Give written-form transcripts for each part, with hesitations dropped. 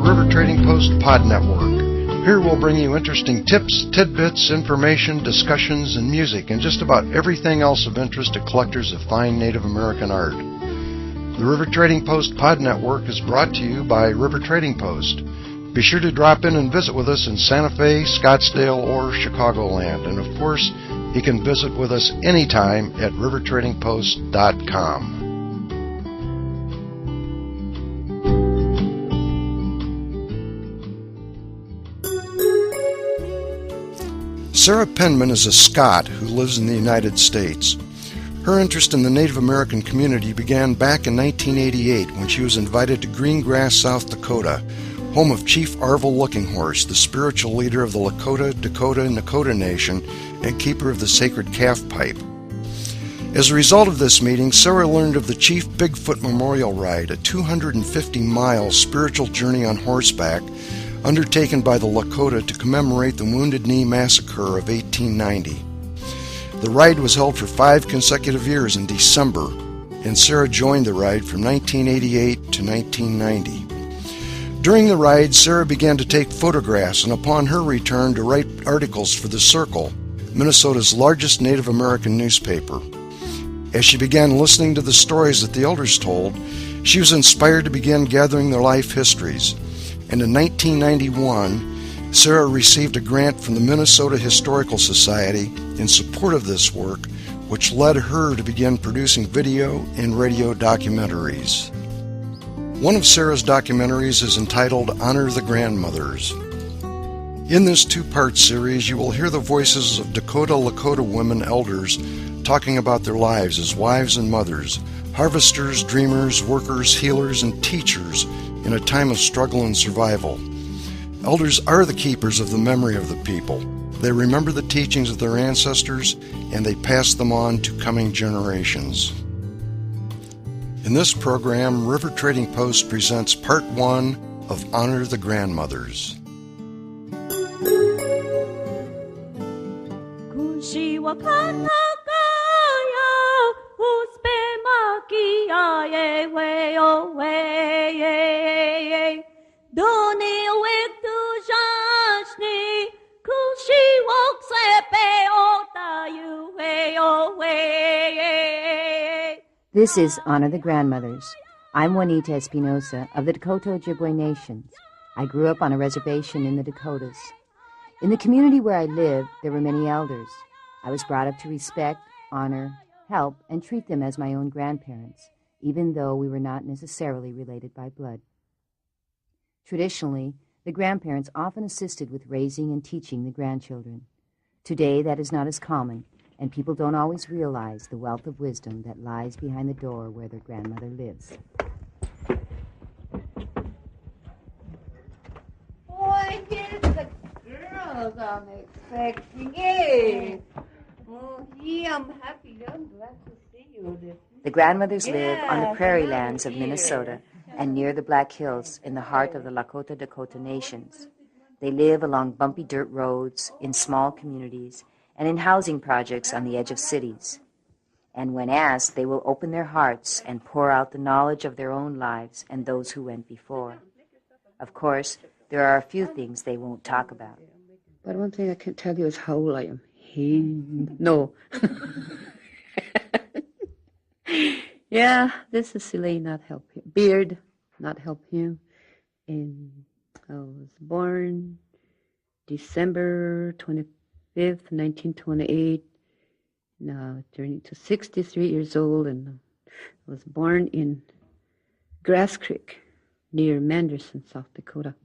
the River Trading Post Pod Network. Here we'll bring you interesting tips, tidbits, information, discussions, and music, and just about everything else of interest to collectors of fine Native American art. The River Trading Post Pod Network is brought to you by River Trading Post. Be sure to drop in and visit with us in Santa Fe, Scottsdale, or Chicagoland. And of course, you can visit with us anytime at rivertradingpost.com. Sarah Penman is a Scot who lives in the United States. Her interest in the Native American community began back in 1988 when she was invited to Greengrass, South Dakota, home of Chief Arvil Lookinghorse, the spiritual leader of the Lakota-Dakota Nakota Nation and keeper of the sacred calf pipe. As a result of this meeting, Sarah learned of the Chief Bigfoot Memorial Ride, a 250-mile spiritual journey on horseback undertaken by the Lakota to commemorate the Wounded Knee Massacre of 1890. The ride was held for 5 consecutive years in December, and Sarah joined the ride from 1988 to 1990. During the ride, Sarah began to take photographs and upon her return to write articles for The Circle, Minnesota's largest Native American newspaper. As she began listening to the stories that the elders told, she was inspired to begin gathering their life histories. And in 1991, Sarah received a grant from the Minnesota Historical Society in support of this work, which led her to begin producing video and radio documentaries. One of Sarah's documentaries is entitled Honor the Grandmothers. In this 2-part series, you will hear the voices of Dakota Lakota women elders talking about their lives as wives and mothers, harvesters, dreamers, workers, healers, and teachers in a time of struggle and survival. Elders are the keepers of the memory of the people. They remember the teachings of their ancestors, and they pass them on to coming generations. In this program, River Trading Post presents Part 1 of Honor the Grandmothers. This is Honor the Grandmothers. I'm Juanita Espinosa of the Dakota-Ojibwe Nations. I grew up on a reservation in the Dakotas. In the community where I lived, there were many elders. I was brought up to respect, honor, help, and treat them as my own grandparents, even though we were not necessarily related by blood. Traditionally, the grandparents often assisted with raising and teaching the grandchildren. Today, that is not as common, and people don't always realize the wealth of wisdom that lies behind the door where their grandmother lives. Boy, here's the girls I'm expecting. Hey. Oh, yeah, I'm happy. I'm glad to see you. The grandmothers live on the prairie lands of Minnesota and near the Black Hills in the heart of the Lakota-Dakota Nations. They live along bumpy dirt roads, in small communities, and in housing projects on the edge of cities. And when asked, they will open their hearts and pour out the knowledge of their own lives and those who went before. Of course, there are a few things they won't talk about. But one thing I can tell you is how old I am. No. Yeah, this is silly, not help him. Beard, not help him. And I was born December 25th, 1928. Now turning to 63 years old, and I was born in Grass Creek near Manderson, South Dakota.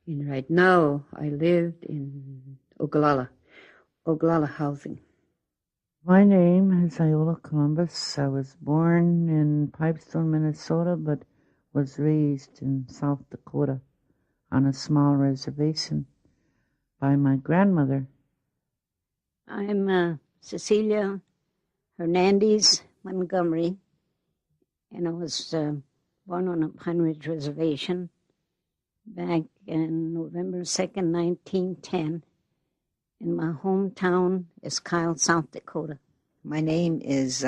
And right now I lived in Ogallala housing. My name is Iola Columbus. I was born in Pipestone, Minnesota, but was raised in South Dakota on a small reservation by my grandmother. I'm Cecilia Hernandez Montgomery, and I was born on a Pine Ridge Reservation back in November 2nd, 1910. And my hometown is Kyle, South Dakota. My name is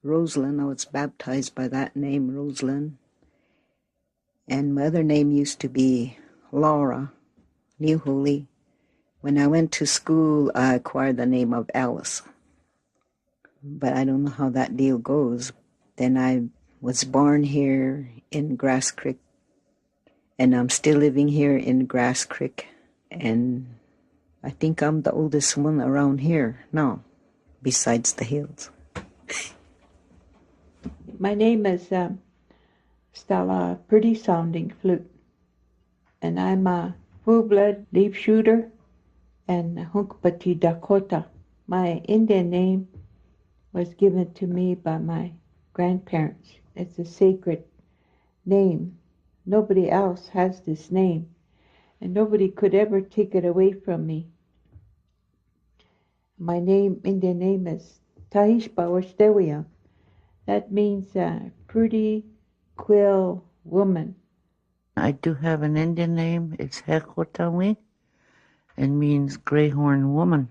Rosalind. I was baptized by that name, Rosalind. And my other name used to be Laura New Holy. When I went to school, I acquired the name of Alice. But I don't know how that deal goes. Then I was born here in Grass Creek, and I'm still living here in Grass Creek. And I think I'm the oldest one around here now, besides the hills. My name is Stella, pretty sounding flute. And I'm a full-blood leaf shooter and Hunkpati Dakota. My Indian name was given to me by my grandparents. It's a sacred name. Nobody else has this name, and nobody could ever take it away from me. My Indian name is Tahishpa Washdewiya. That means pretty quill woman. I do have an Indian name. It's Hekotawi and means greyhorn woman.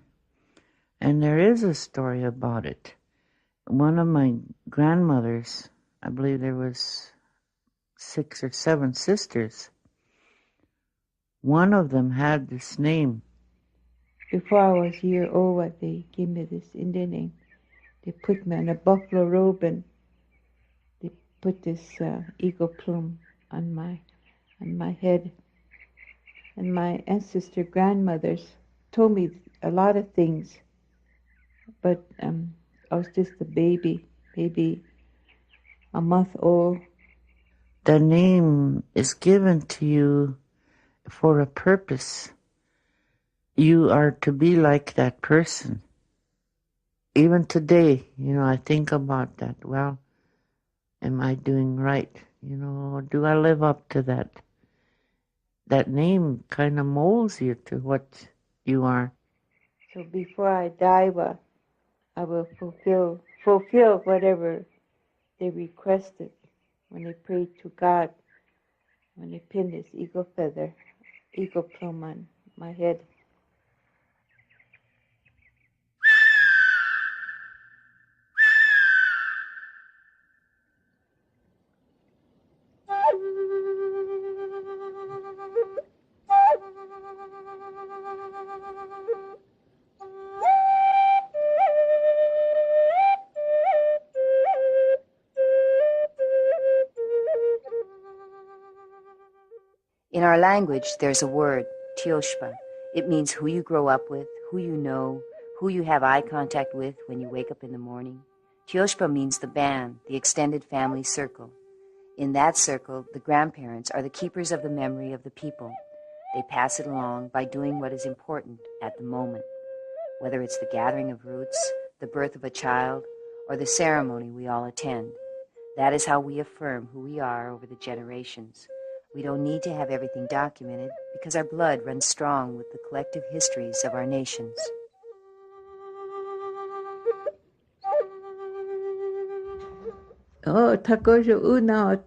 And there is a story about it. One of my grandmothers, I believe there was 6 or 7 sisters, one of them had this name. Before I was a year old, they gave me this Indian name. They put me in a buffalo robe and they put this eagle plume on my head. And my ancestor grandmothers told me a lot of things, but I was just a baby, a month old. The name is given to you for a purpose. You are to be like that person. Even today, I think about that. Well, am I doing right? Do I live up to that? That name kind of molds you to what you are. So before I die, I will fulfill whatever they requested when they prayed to God, when they pinned this eagle plume on my head. In our language, there's a word, tioshpa. It means who you grow up with, who you know, who you have eye contact with when you wake up in the morning. Tioshpa means the band, the extended family circle. In that circle, the grandparents are the keepers of the memory of the people. They pass it along by doing what is important at the moment, whether it's the gathering of roots, the birth of a child, or the ceremony we all attend. That is how we affirm who we are over the generations. We don't need to have everything documented because our blood runs strong with the collective histories of our nations. Oh, takojo una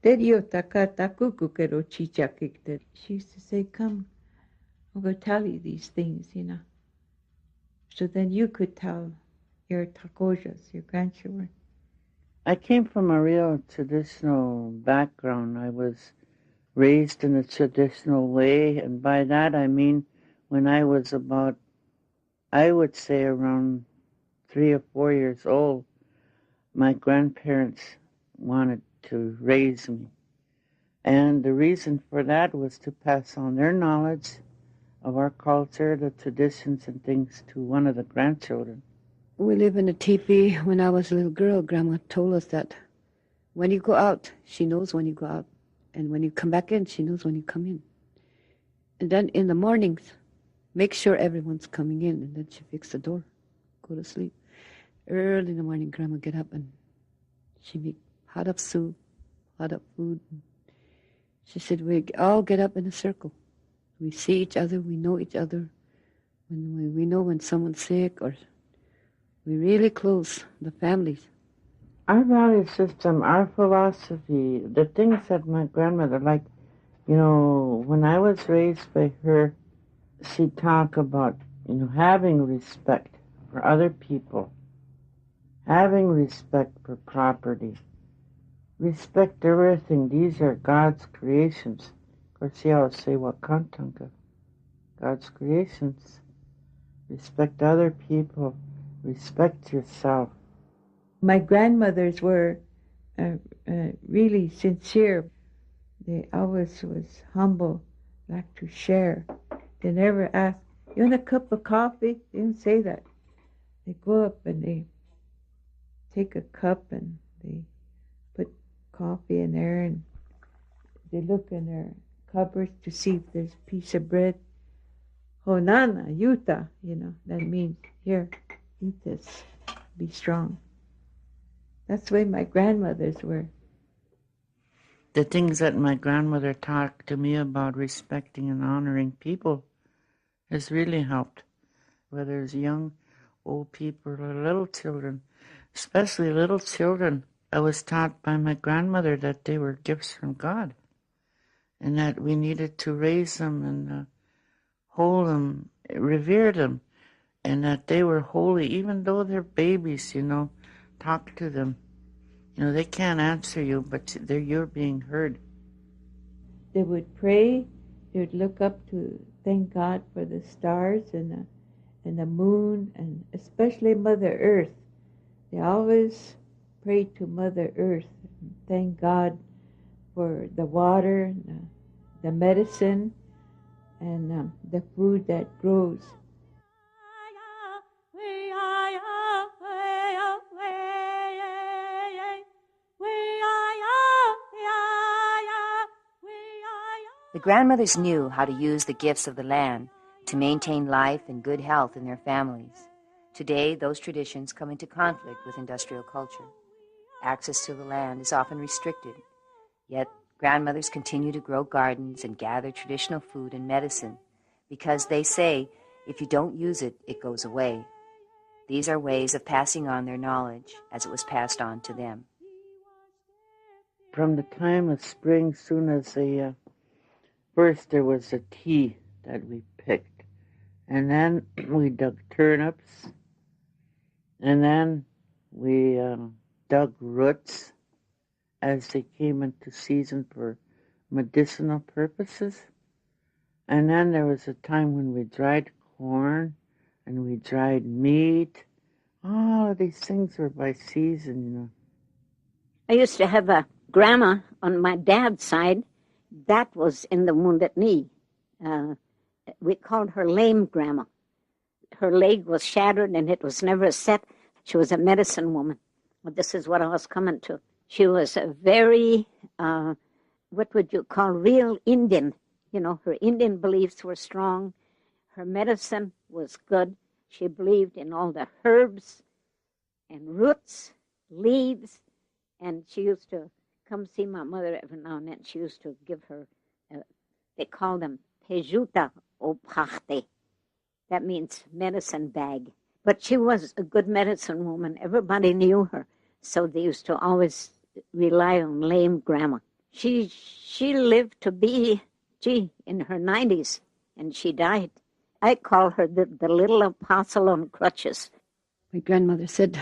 terio takatakuku kero chichakikte. She used to say, come, I'll go tell you these things, So then you could tell your takojas, your grandchildren. I came from a real traditional background. I was raised in a traditional way, and by that I mean when I was about, I would say around 3 or 4 years old, my grandparents wanted to raise me. And the reason for that was to pass on their knowledge of our culture, the traditions and things to one of the grandchildren. We live in a teepee. When I was a little girl, Grandma told us that when you go out, she knows when you go out. And when you come back in, she knows when you come in. And then in the mornings, make sure everyone's coming in. And then she fix the door, go to sleep. Early in the morning, Grandma get up and she make hot up soup, hot up food. She said, we all get up in a circle. We see each other, we know each other. When we know when someone's sick, or we're really close, the families. Our value system, our philosophy, the things that my grandmother, like, when I was raised by her, she'd talk about, having respect for other people, having respect for property, Respect everything. These are God's creations. Of course, you always say, Wakantanka, God's creations. Respect other people. Respect yourself. My grandmothers were really sincere. They always was humble, like to share. They never asked, "You want a cup of coffee?" They didn't say that. They go up and they take a cup and they put coffee in there and they look in their cupboards to see if there's a piece of bread. Honana, yuta, that means, here, eat this, be strong. That's the way my grandmothers were. The things that my grandmother talked to me about respecting and honoring people has really helped, whether it's young, old people, or little children, especially little children. I was taught by my grandmother that they were gifts from God and that we needed to raise them and hold them, revere them, and that they were holy, even though they're babies, talk to them. They can't answer you, but you're being heard. They would pray, they would look up to thank God for the stars and the moon, and especially Mother Earth. They always prayed to Mother Earth, and thank God for the water, the medicine, and the food that grows. The grandmothers knew how to use the gifts of the land to maintain life and good health in their families. Today, those traditions come into conflict with industrial culture. Access to the land is often restricted, yet grandmothers continue to grow gardens and gather traditional food and medicine because they say if you don't use it, it goes away. These are ways of passing on their knowledge as it was passed on to them. From the time of spring, soon as first there was a tea that we picked, and then we dug turnips, and then we dug roots as they came into season for medicinal purposes. And then there was a time when we dried corn and we dried meat. All of these things were by season, I used to have a grandma on my dad's side that was in the Wounded Knee. We called her lame grandma. Her leg was shattered and it was never set. She was a medicine woman. Well, this is what I was coming to. She was a very, what would you call, real Indian. Her Indian beliefs were strong. Her medicine was good. She believed in all the herbs and roots, leaves, and she used to come see my mother every now and then. She used to give her, they call them pejuta o pachte. That means medicine bag. But she was a good medicine woman. Everybody knew her. So they used to always rely on lame grandma. She lived to be, in her 90s, and she died. I call her the little apostle on crutches. My grandmother said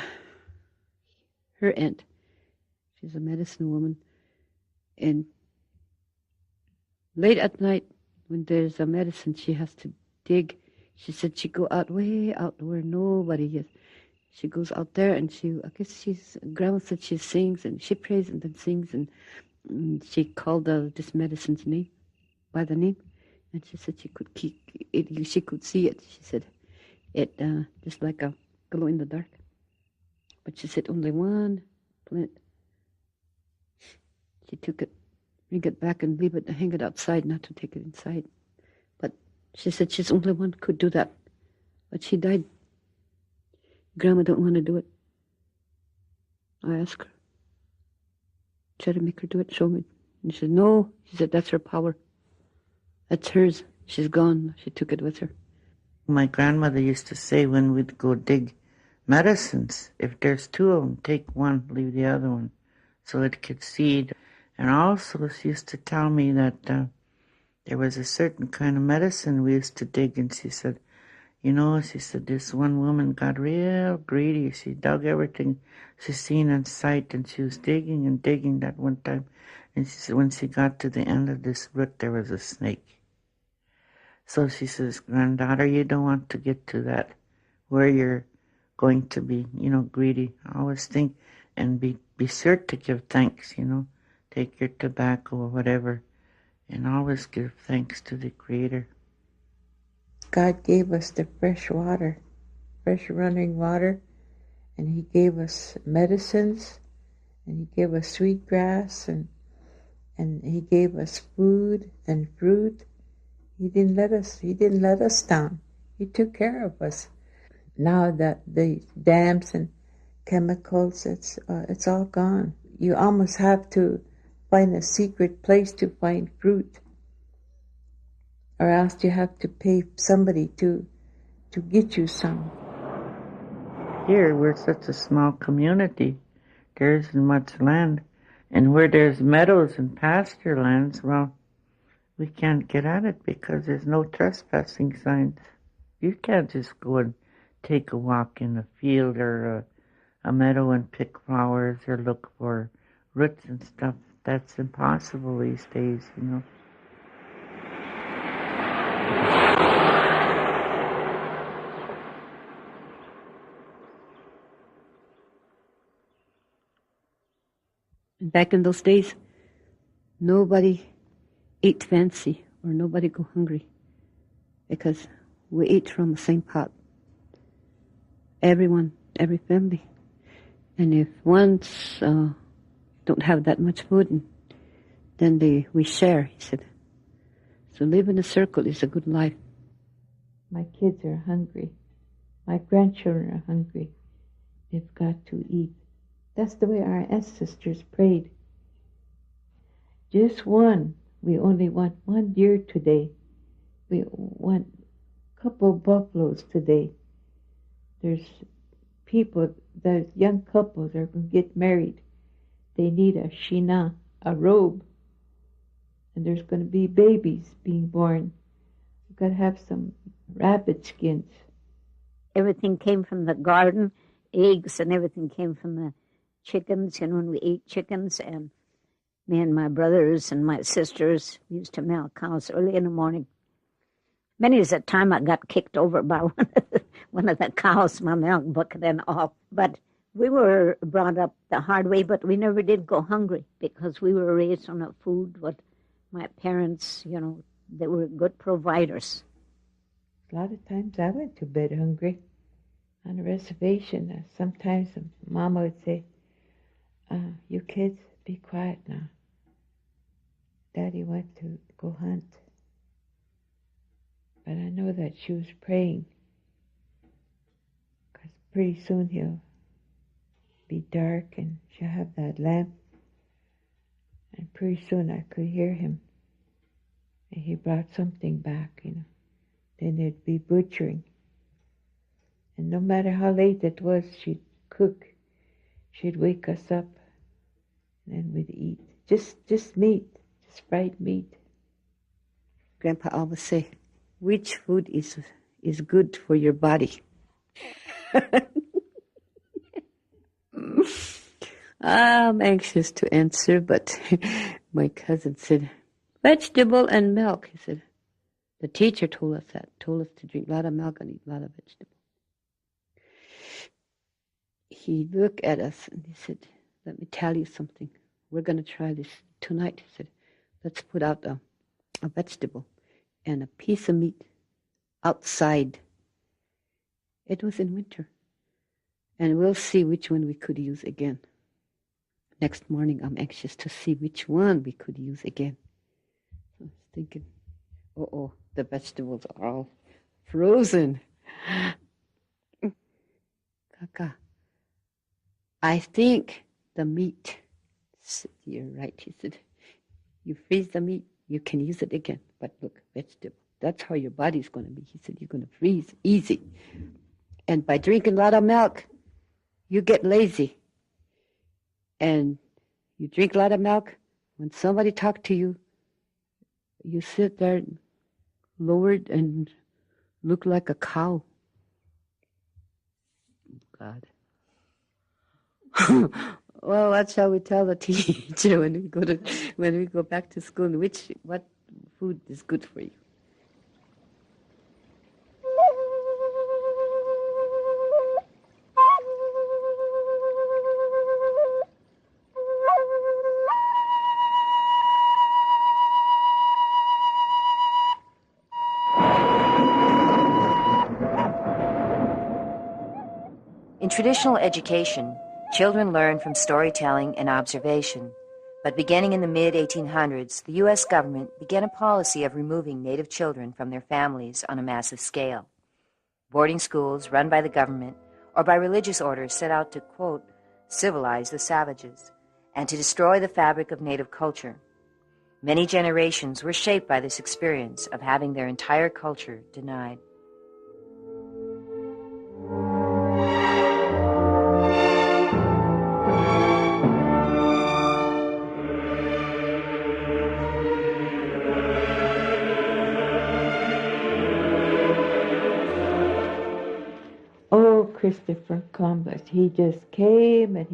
her aunt, she's a medicine woman, and late at night when there's a medicine she has to dig, she said she go out way out where nobody is. She goes out there and grandma said she sings and she prays and then sings, and she called this medicine's name by the name, and she said she could she could see it. She said it just like a glow in the dark. But she said only one plant. She took it, bring it back and leave it, hang it outside, not to take it inside. But she said she's only one could do that. But she died. Grandma don't want to do it. I asked her. Try to make her do it, show me. And she said, no. She said, that's her power. That's hers. She's gone. She took it with her. My grandmother used to say when we'd go dig medicines, if there's two of them, take one, leave the other one, so it could seed. And also she used to tell me that there was a certain kind of medicine we used to dig, and she said, You know, she said this one woman got real greedy. She dug everything she seen in sight, and she was digging and digging that one time. And she said when she got to the end of this root, there was a snake. So she says, granddaughter, you don't want to get to that where you're going to be, greedy. Always think and be sure to give thanks, Take your tobacco or whatever, and always give thanks to the Creator. God gave us the fresh water, fresh running water, and He gave us medicines, and He gave us sweet grass, and He gave us food and fruit. He didn't let us down. He took care of us. Now that the dams and chemicals, it's all gone. You almost have to find a secret place to find fruit, or else you have to pay somebody to get you some. Here, we're such a small community. There isn't much land. And where there's meadows and pasture lands, well, we can't get at it because there's no trespassing signs. You can't just go and take a walk in a field or a meadow and pick flowers or look for roots and stuff. That's impossible these days, Back in those days, nobody ate fancy or nobody go hungry because we ate from the same pot. Everyone, every family. And if one's don't have that much food, then we share, he said. So live in a circle is a good life. My kids are hungry. My grandchildren are hungry. They've got to eat. That's the way our ancestors prayed. Just one. We only want one deer today. We want a couple of buffaloes today. There's young couples are going to get married. They need a shina, a robe. And there's going to be babies being born. We've got to have some rabbit skins. Everything came from the garden, eggs and everything came from the chickens. When we ate chickens, and me and my brothers and my sisters used to milk cows early in the morning. Many's a time I got kicked over by one of the cows, my milk bucket and all. But we were brought up the hard way, but we never did go hungry because we were raised on a food what my parents, they were good providers. A lot of times I went to bed hungry on a reservation. Sometimes Mama would say, you kids, be quiet now. Daddy went to go hunt. But I know that she was praying, because pretty soon he'll be dark and she'll have that lamp. And pretty soon I could hear him. And he brought something back, Then there'd be butchering. And no matter how late it was, she'd cook. She'd wake us up, and then we'd eat. Just meat, just fried meat. Grandpa always say, which food is good for your body? I'm anxious to answer, but my cousin said, vegetable and milk. He said, the teacher told us to drink a lot of milk and eat a lot of vegetable. He looked at us and he said, let me tell you something. We're going to try this tonight. He said, let's put out a vegetable and a piece of meat outside. It was in winter. And we'll see which one we could use again. Next morning, I'm anxious to see which one we could use again. I was thinking, the vegetables are all frozen. Kaka, I think the meat. You're right, he said. You freeze the meat, you can use it again. But look, vegetable, that's how your body's going to be. He said, you're going to freeze easy. And by drinking a lot of milk, you get lazy. And you drink a lot of milk, when somebody talks to you, you sit there lowered and look like a cow God. Well, what shall we tell the teacher when we go back to school? What food is good for you? In traditional education, children learn from storytelling and observation. But beginning in the mid-1800s, the U.S. government began a policy of removing Native children from their families on a massive scale. Boarding schools run by the government or by religious orders set out to, quote, civilize the savages and to destroy the fabric of Native culture. Many generations were shaped by this experience of having their entire culture denied. Oh, Christopher Columbus, he just came and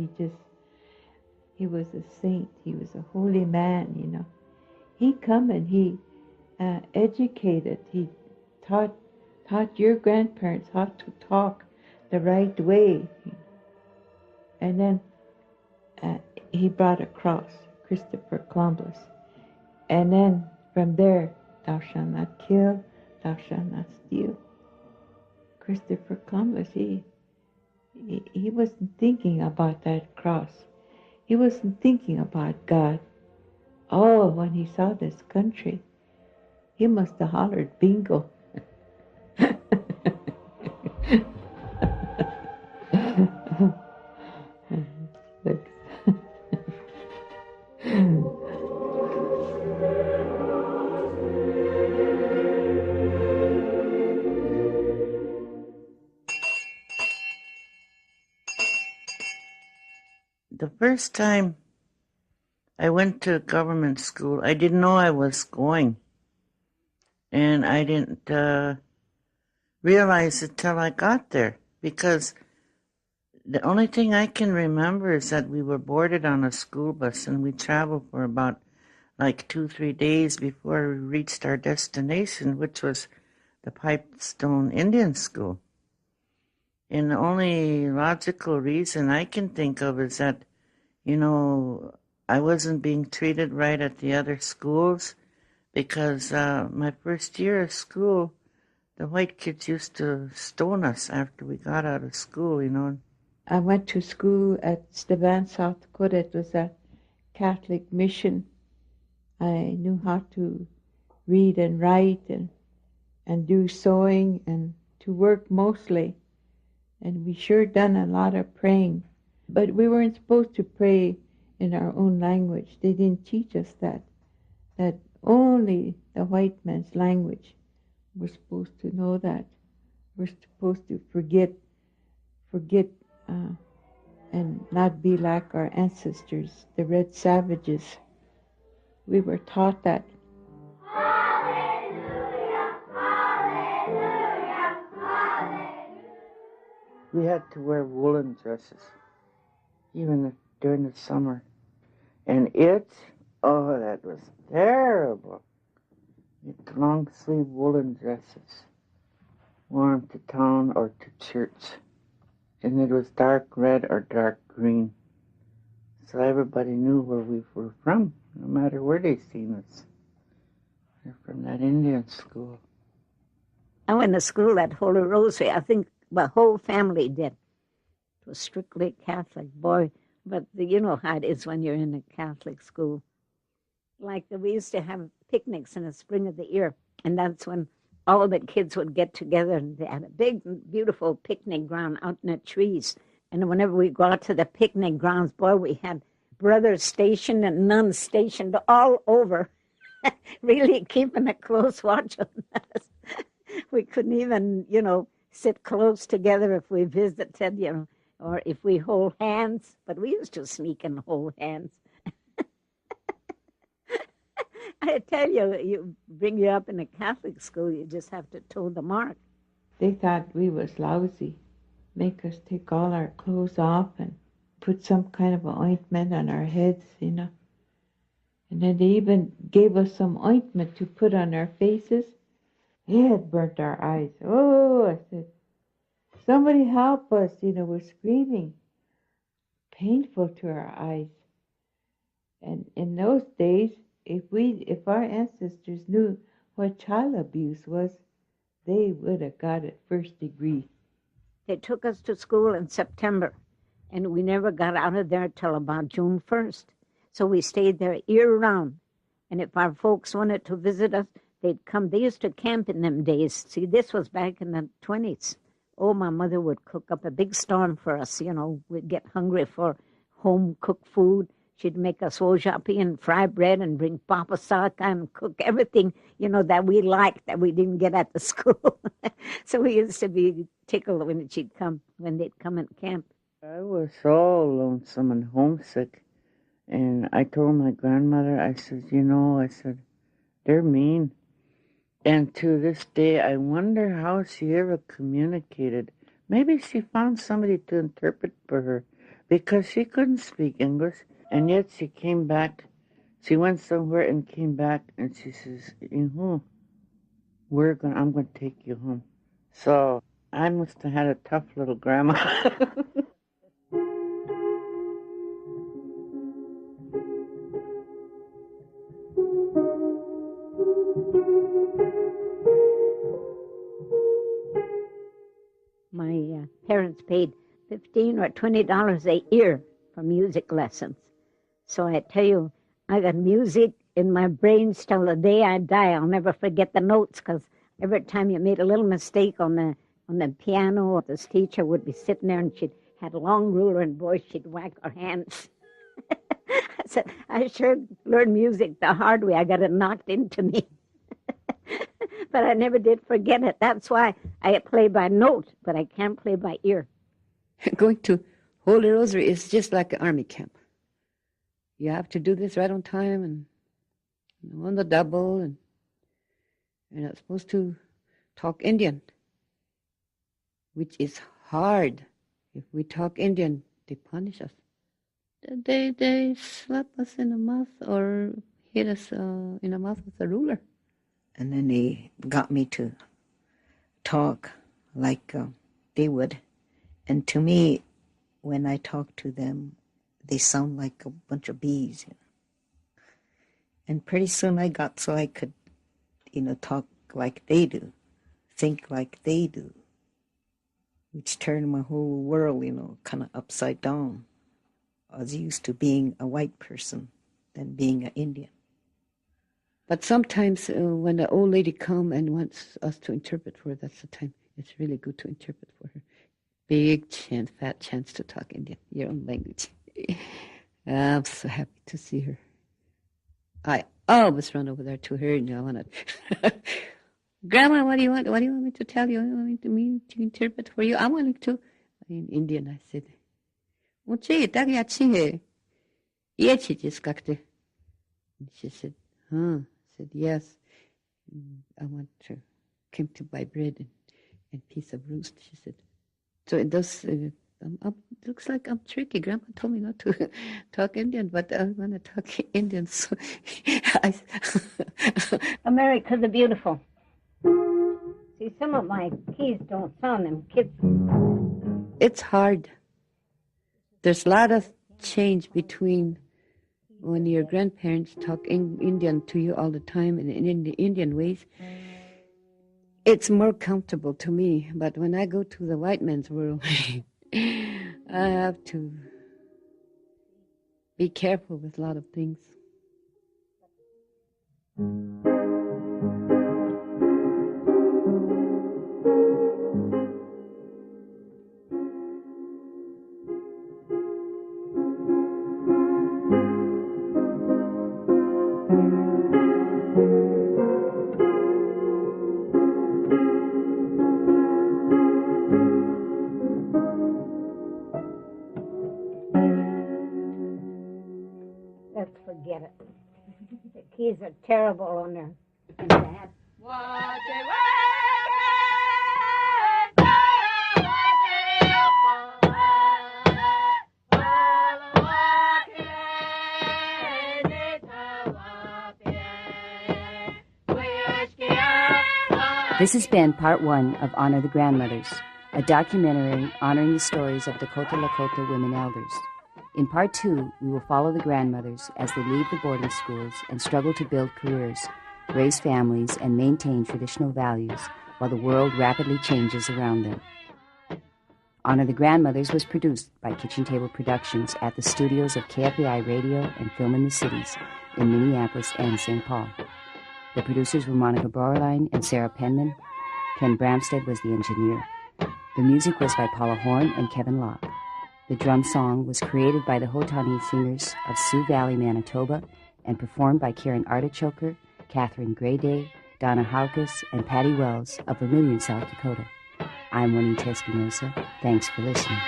he was a saint. He was a holy man, you know. He come and he educated. He taught your grandparents how to talk the right way. And then he brought a cross, Christopher Columbus. And then from there, thou shalt not kill, thou shalt not steal. Christopher Columbus, he wasn't thinking about that cross. He wasn't thinking about God. Oh, when he saw this country, he must have hollered bingo. The first time I went to government school, I didn't know I was going. And I didn't realize it till I got there, because the only thing I can remember is that we were boarded on a school bus and we traveled for about like 2-3 days before we reached our destination, which was the Pipestone Indian School. And the only logical reason I can think of is that, you know, I wasn't being treated right at the other schools, because my first year of school, the white kids used to stone us after we got out of school, you know. I went to school at Steuben, South Dakota. It was a Catholic mission. I knew how to read and write and do sewing and to work mostly. And we sure done a lot of praying. But we weren't supposed to pray in our own language. They didn't teach us that only the white man's language. We're supposed to know that. We're supposed to forget, and not be like our ancestors, the red savages. We were taught that. Hallelujah, hallelujah, hallelujah. We had to wear woolen dresses, even during the summer. And that was terrible. Long sleeve woolen dresses, worn to town or to church. And it was dark red or dark green. So everybody knew where we were from, no matter where they seen us. They're from that Indian school. I went to school at Holy Rosary. I think the whole family did. It was strictly Catholic, boy. But you know how it is when you're in a Catholic school. Like we used to have picnics in the spring of the year, and that's when all the kids would get together, and they had a big, beautiful picnic ground out in the trees. And whenever we go out to the picnic grounds, boy, we had brothers stationed and nuns stationed all over, really keeping a close watch on us. We couldn't even, sit close together if we visited, or if we hold hands. But we used to sneak and hold hands. I tell you, you bring you up in a Catholic school, you just have to toe the mark. They thought we was lousy. make us take all our clothes off and put some kind of an ointment on our heads, you know. And then they even gave us some ointment to put on our faces. It had burnt our eyes. Oh, I said, somebody help us, you know, we're screaming. Painful to our eyes. And in those days, if our ancestors knew what child abuse was, they would have got it first degree. They took us to school in September, and we never got out of there till about June 1st. So we stayed there year-round. And if our folks wanted to visit us, they'd come. They used to camp in them days. See, this was back in the 20s. Oh, my mother would cook up a big storm for us. You know, we'd get hungry for home-cooked food. She'd make us wojapi and fry bread and bring papasaka and cook everything, you know, that we liked that we didn't get at the school. So we used to be tickled when they'd come and camp. I was so lonesome and homesick. And I told my grandmother, I said, they're mean. And to this day, I wonder how she ever communicated. Maybe she found somebody to interpret for her because she couldn't speak English. And yet she came back. She went somewhere and came back, and she says, I'm going to take you home. So I must have had a tough little grandma. My parents paid $15 or $20 a year for music lessons. So I tell you, I got music in my brain till the day I die. I'll never forget the notes, because every time you made a little mistake on the piano, this teacher would be sitting there and she had a long ruler and boy, she'd whack her hands. I said, I sure learned music the hard way. I got it knocked into me. But I never did forget it. That's why I play by note, but I can't play by ear. Going to Holy Rosary is just like an army camp. You have to do this right on time and on the double, and you're not supposed to talk Indian, which is hard. If we talk Indian, they punish us. They slap us in the mouth or hit us in the mouth with a ruler. And then they got me to talk like they would. And to me, when I talk to them, they sound like a bunch of bees. You know? And pretty soon I got so I could, talk like they do, think like they do, which turned my whole world, kind of upside down. I was used to being a white person than being an Indian. But sometimes when the old lady come and wants us to interpret for her, that's the time it's really good to interpret for her. Big chance, fat chance to talk Indian, your own language. I'm so happy to see her. I always run over there to her, and I want to. Grandma, what do you want? What do you want me to tell you? You want me to interpret for you? I wanted to. In Indian, I said, "Uchi, tak yachi he. Yechi just kakte." She said, "Huh?" I said, "Yes. I want to came to buy bread and piece of roast." She said, "So it does." Looks like I'm tricky. Grandma told me not to talk Indian, but I want to talk Indian. So America the Beautiful. See, some of my keys don't sound them kids. It's hard. There's a lot of change between when your grandparents talk Indian to you all the time and in the Indian ways. It's more comfortable to me, but when I go to the white man's world, I have to be careful with a lot of things. Let's forget it. The keys are terrible on there. Bad. This has been part 1 of Honor the Grandmothers, a documentary honoring the stories of Dakota-Lakota women elders. In part 2, we will follow the grandmothers as they leave the boarding schools and struggle to build careers, raise families, and maintain traditional values while the world rapidly changes around them. Honor the Grandmothers was produced by Kitchen Table Productions at the studios of KFAI Radio and Film in the Cities in Minneapolis and St. Paul. The producers were Monica Borlein and Sarah Penman. Ken Bramstead was the engineer. The music was by Paula Horn and Kevin Locke. The drum song was created by the Hautani Singers of Sioux Valley, Manitoba, and performed by Karen Artichoker, Catherine Grayday, Donna Haukus, and Patty Wells of Vermilion, South Dakota. I'm Juanita Espinosa. Thanks for listening.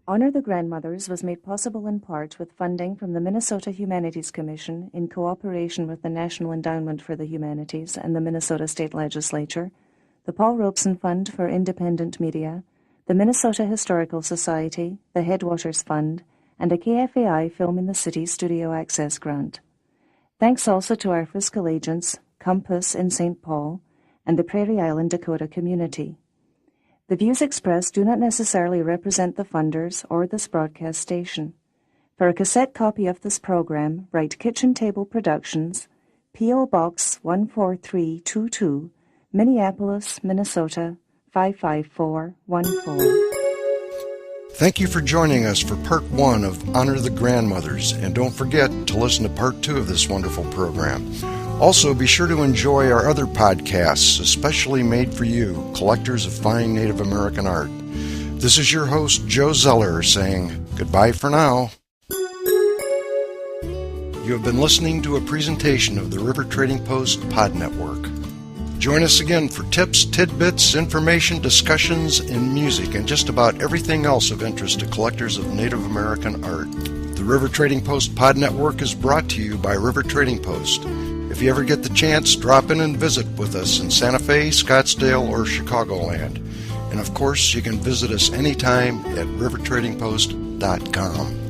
Honor the Grandmothers was made possible in part with funding from the Minnesota Humanities Commission in cooperation with the National Endowment for the Humanities and the Minnesota State Legislature, the Paul Robeson Fund for Independent Media, the Minnesota Historical Society, the Headwaters Fund, and a KFAI Film in the City Studio Access Grant. Thanks also to our fiscal agents, Compass in St. Paul, and the Prairie Island Dakota community. The views expressed do not necessarily represent the funders or this broadcast station. For a cassette copy of this program, write Kitchen Table Productions, P.O. Box 14322, Minneapolis, Minnesota 55414. Thank you for joining us for part 1 of Honor the Grandmothers, and don't forget to listen to part 2 of this wonderful program. Also, be sure to enjoy our other podcasts, especially made for you, collectors of fine Native American art. This is your host, Joe Zeller, saying goodbye for now. You have been listening to a presentation of the River Trading Post Pod Network. Join us again for tips, tidbits, information, discussions, and music, and just about everything else of interest to collectors of Native American art. The River Trading Post Pod Network is brought to you by River Trading Post. If you ever get the chance, drop in and visit with us in Santa Fe, Scottsdale, or Chicagoland. And of course, you can visit us anytime at rivertradingpost.com.